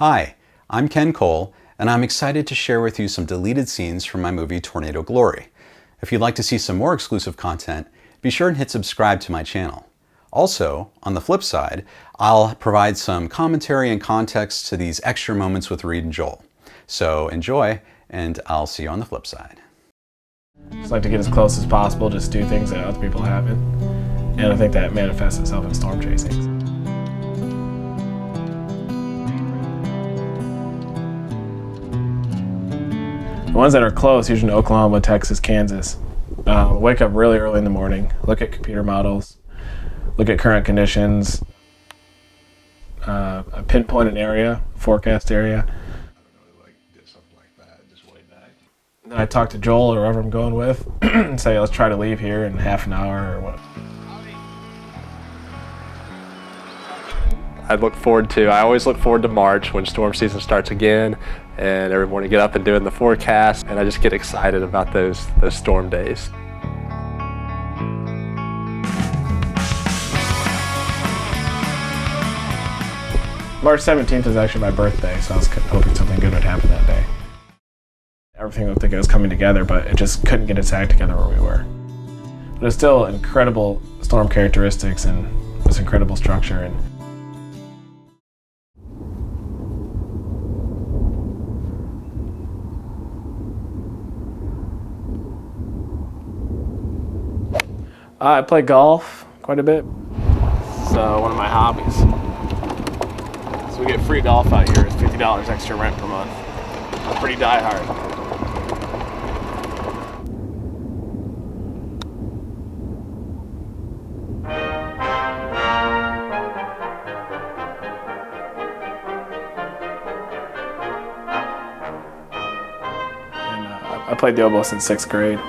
Hi, I'm Ken Cole, and I'm excited to share with you some deleted scenes from my movie Tornado Glory. If you'd like to see some more exclusive content, be sure and hit subscribe to my channel. Also, on the flip side, I'll provide some commentary and context to these extra moments with Reed and Joel. So enjoy, and I'll see you on the flip side. Just like to get as close as possible, just do things that other people haven't. And I think that manifests itself in storm chasing. The ones that are close, usually in Oklahoma, Texas, Kansas, wake up really early in the morning, look at computer models, look at current conditions, pinpoint an area, forecast area. Then I talk to Joel or whoever I'm going with and say, let's try to leave here in half an hour or what. I always look forward to March when storm season starts again, and every morning get up and doing the forecast, and I just get excited about those storm days. March 17th is actually my birthday, so I was hoping something good would happen that day. Everything looked like it was coming together, but it just couldn't get its act together where we were. But it's still incredible storm characteristics and this incredible structure. And I play golf quite a bit. It's one of my hobbies. So we get free golf out here. It's $50 extra rent per month. I'm pretty diehard. I played the oboe since 6th grade.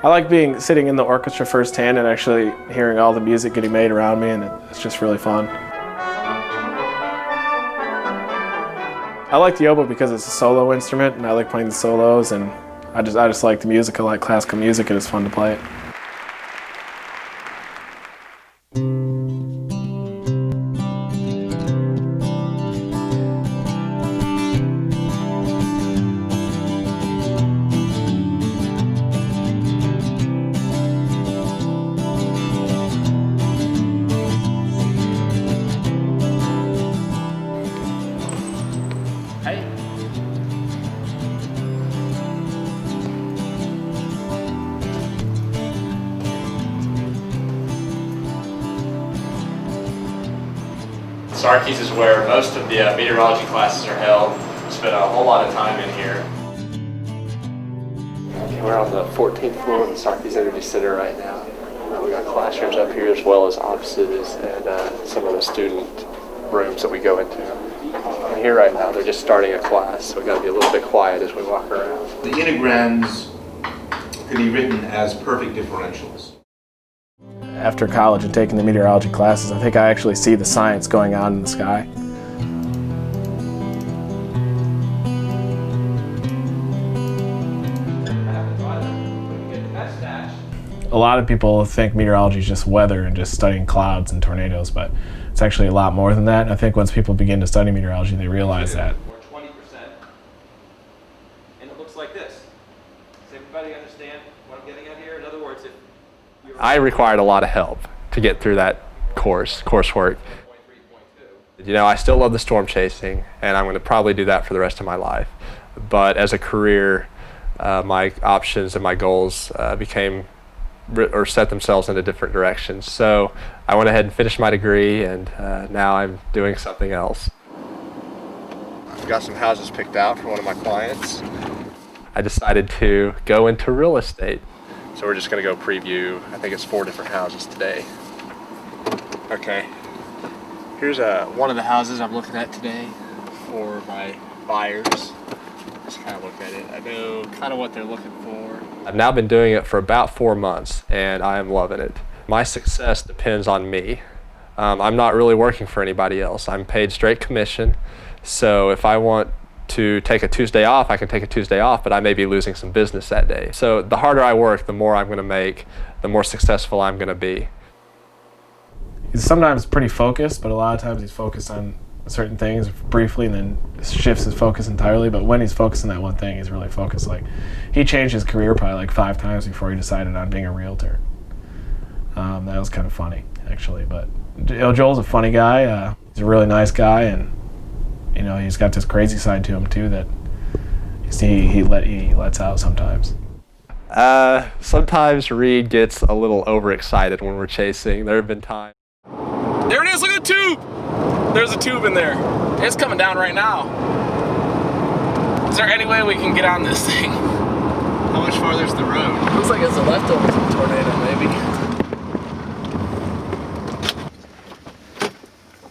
I like sitting in the orchestra firsthand and actually hearing all the music getting made around me, and it's just really fun. I like the oboe because it's a solo instrument, and I like playing the solos, and I just like the music. I like classical music, and it's fun to play it. Sarkees is where most of the meteorology classes are held. We spend a whole lot of time in here. Okay, we're on the 14th floor of the Sarkees Energy Center right now. We got classrooms up here as well as offices and some of the student rooms that we go into. And here right now they're just starting a class, so we got to be a little bit quiet as we walk around. The integrams can be written as perfect differentials. After college and taking the meteorology classes, I think I actually see the science going on in the sky. A lot of people think meteorology is just weather and just studying clouds and tornadoes, but it's actually a lot more than that. And I think once people begin to study meteorology, they realize that. Or 20%, and it looks like this. Does everybody understand what I'm getting at here? In other words, if I required a lot of help to get through that coursework. You know, I still love the storm chasing, and I'm going to probably do that for the rest of my life. But as a career, my options and my goals set themselves into different directions. So I went ahead and finished my degree, and now I'm doing something else. I've got some houses picked out for one of my clients. I decided to go into real estate. So we're just going to go preview, I think it's 4 different houses today. Okay, here's one of the houses I'm looking at today for my buyers. Just kind of look at it. I know kind of what they're looking for. I've now been doing it for about 4 months, and I am loving it. My success depends on me. I'm not really working for anybody else. I'm paid straight commission, so if I want to take a Tuesday off, I can take a Tuesday off, but I may be losing some business that day. So the harder I work, the more I'm going to make, the more successful I'm going to be. He's sometimes pretty focused, but a lot of times he's focused on certain things briefly and then shifts his focus entirely. But when he's focused on that one thing, he's really focused. Like, he changed his career probably like 5 times before he decided on being a realtor. That was kind of funny, actually. But Joel's a funny guy. He's a really nice guy, and he's got this crazy side to him too that he lets out sometimes. Sometimes Reed gets a little overexcited when we're chasing. There have been times. There it is, look at the tube! There's a tube in there. It's coming down right now. Is there any way we can get on this thing? How much farther is the road? Looks like it's a leftover from a tornado, maybe.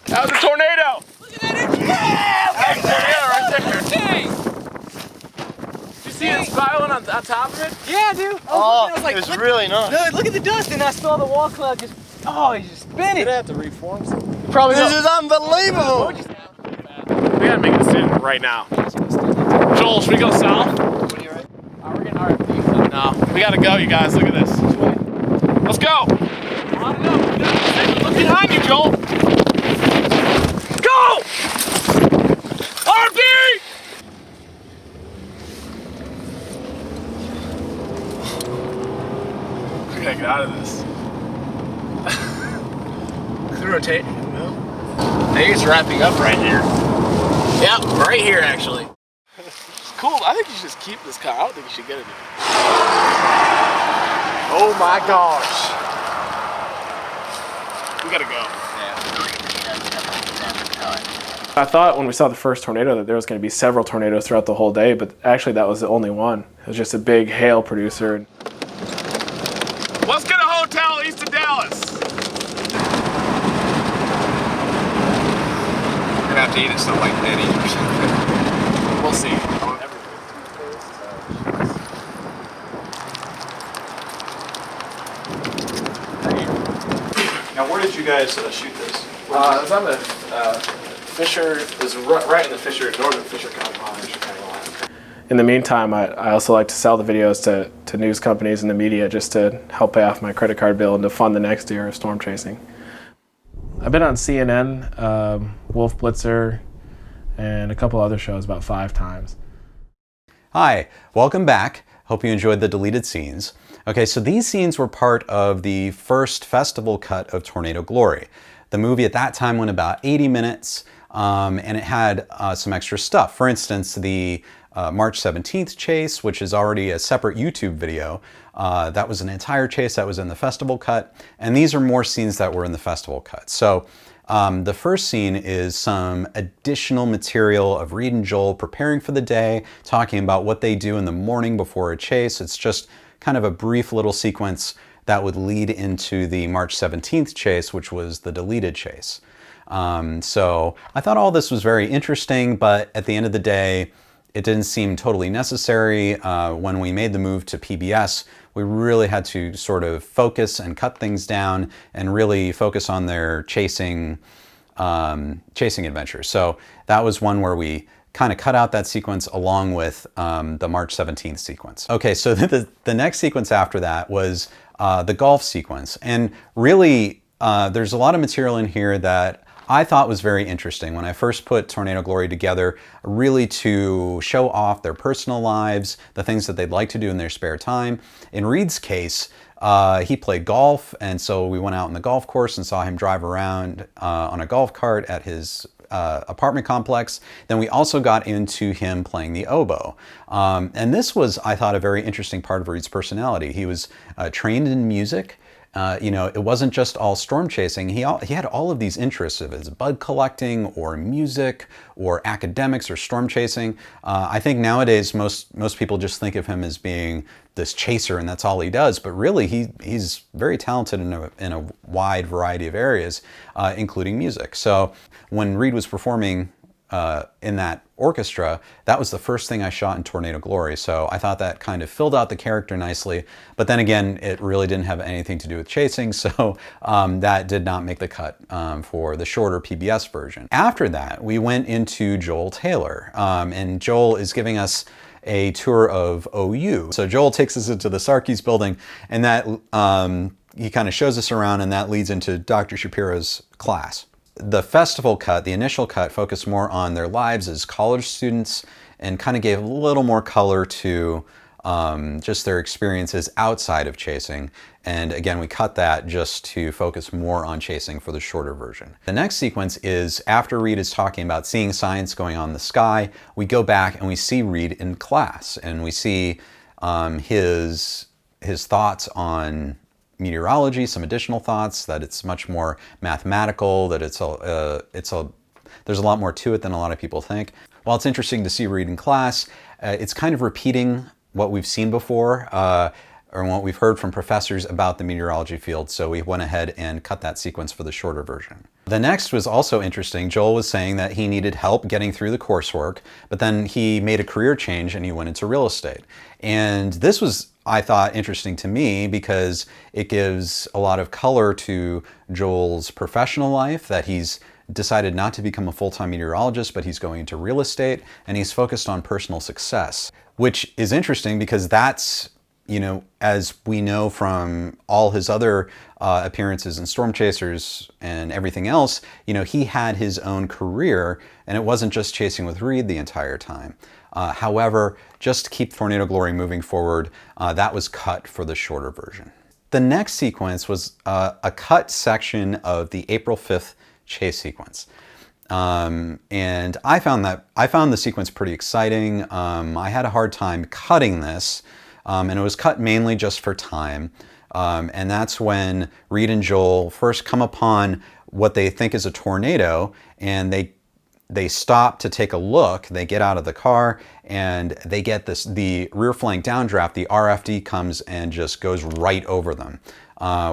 That was a tornado! Look at that engine! Yeah! That's a tornado right there. Did you see it spiraling on top of it? Yeah, dude. Oh, I was like, it was really nice. Look at the dust, and I saw the wall cloud just. Oh, he's just spinning. You'd have to reform something. Probably. This is unbelievable. We gotta make a decision right now. Joel, should we go south? We're getting RFP. No, we gotta go, you guys. Look at this. Let's go. Look behind you, Joel. Go! RFP! We gotta get out of this. Rotate. I think it's wrapping up right here. Yep, right here actually. It's cool. I think you should just keep this car. I don't think you should get it. Oh my gosh. We gotta go. I thought when we saw the first tornado that there was going to be several tornadoes throughout the whole day, but actually that was the only one. It was just a big hail producer. Let's get a hotel east of Dallas. Have to eat at something like Eddie or something. We'll see. Now, where did you guys shoot this? It was on the Fisher. It was right in the northern Fisher County line. In the meantime, I also like to sell the videos to news companies and the media just to help pay off my credit card bill and to fund the next year of storm chasing. I've been on CNN, Wolf Blitzer, and a couple other shows about 5 times. Hi, welcome back. Hope you enjoyed the deleted scenes. Okay, so these scenes were part of the first festival cut of Tornado Glory. The movie at that time went about 80 minutes, and it had some extra stuff. For instance, the March 17th chase, which is already a separate YouTube video. That was an entire chase that was in the festival cut, and these are more scenes that were in the festival cut. So the first scene is some additional material of Reed and Joel preparing for the day, talking about what they do in the morning before a chase. It's just kind of a brief little sequence that would lead into the March 17th chase, which was the deleted chase. So I thought all this was very interesting, but at the end of the day, it didn't seem totally necessary. When we made the move to PBS, we really had to sort of focus and cut things down and really focus on their chasing adventures. So that was one where we kind of cut out that sequence along with the March 17th sequence. Okay, so the next sequence after that was the golf sequence. And really, there's a lot of material in here that I thought was very interesting when I first put Tornado Glory together, really to show off their personal lives, the things that they'd like to do in their spare time. In Reed's case, he played golf, and so we went out on the golf course and saw him drive around on a golf cart at his apartment complex. Then we also got into him playing the oboe. And this was, I thought, a very interesting part of Reed's personality. He was trained in music. It wasn't just all storm chasing. He had all of these interests of his bud collecting or music or academics or storm chasing. I think nowadays most people just think of him as being this chaser and that's all he does. But really, he's very talented in a wide variety of areas, including music. So when Reed was performing in that orchestra, that was the first thing I shot in Tornado Glory. So I thought that kind of filled out the character nicely. But then again, it really didn't have anything to do with chasing. So that did not make the cut for the shorter PBS version. After that, we went into Joel Taylor. And Joel is giving us a tour of OU. So Joel takes us into the Sarkees building, and that he kind of shows us around, and that leads into Dr. Shapiro's class. The festival cut, the initial cut, focused more on their lives as college students and kind of gave a little more color to just their experiences outside of chasing. And again, we cut that just to focus more on chasing for the shorter version. The next sequence is after Reed is talking about seeing science going on in the sky, we go back and we see Reed in class, and we see his thoughts on meteorology, some additional thoughts, that it's much more mathematical, that there's a lot more to it than a lot of people think. While it's interesting to see Reed in class, it's kind of repeating what we've seen before, or what we've heard from professors about the meteorology field, so we went ahead and cut that sequence for the shorter version. The next was also interesting. Joel was saying that he needed help getting through the coursework, but then he made a career change and he went into real estate. And this was, I thought, interesting to me because it gives a lot of color to Joel's professional life, that he's decided not to become a full-time meteorologist, but he's going into real estate, and he's focused on personal success, which is interesting because that's, you know, as we know from all his other appearances in Storm Chasers and everything else, you know, he had his own career, and it wasn't just chasing with Reed the entire time. However, just to keep Tornado Glory moving forward, that was cut for the shorter version. The next sequence was a cut section of the April 5th chase sequence. And I found the sequence pretty exciting. I had a hard time cutting this, and it was cut mainly just for time. And that's when Reed and Joel first come upon what they think is a tornado, and they stop to take a look. They get out of the car and they get the rear flank downdraft. The RFD comes and just goes right over them,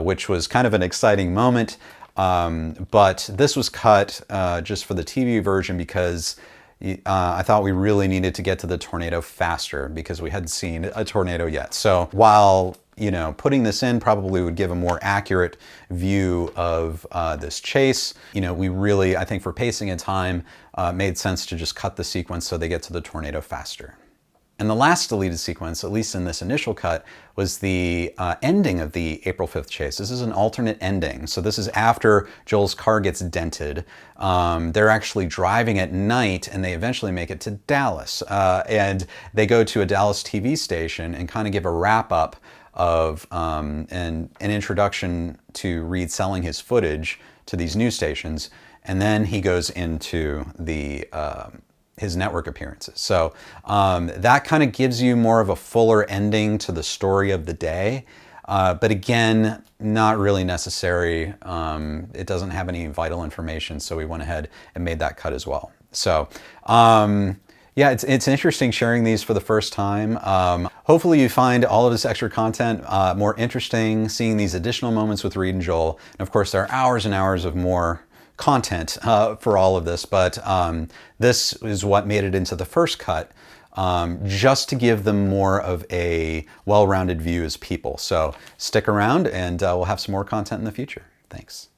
which was kind of an exciting moment. But this was cut just for the TV version because I thought we really needed to get to the tornado faster because we hadn't seen a tornado yet. So while, you know, putting this in probably would give a more accurate view of this chase, you know, we really, I think for pacing and time, made sense to just cut the sequence so they get to the tornado faster. And the last deleted sequence, at least in this initial cut, was the ending of the April 5th chase. This is an alternate ending. So this is after Joel's car gets dented. They're actually driving at night, and they eventually make it to Dallas. And they go to a Dallas TV station and kind of give a wrap-up of an introduction to Reed selling his footage to these news stations. And then he goes into his network appearances. So that kind of gives you more of a fuller ending to the story of the day. But again, not really necessary. It doesn't have any vital information, so we went ahead and made that cut as well. So yeah, it's interesting sharing these for the first time. Hopefully you find all of this extra content more interesting, seeing these additional moments with Reed and Joel. And of course, there are hours and hours of more content for all of this, but this is what made it into the first cut, just to give them more of a well-rounded view as people. So stick around, and we'll have some more content in the future. Thanks.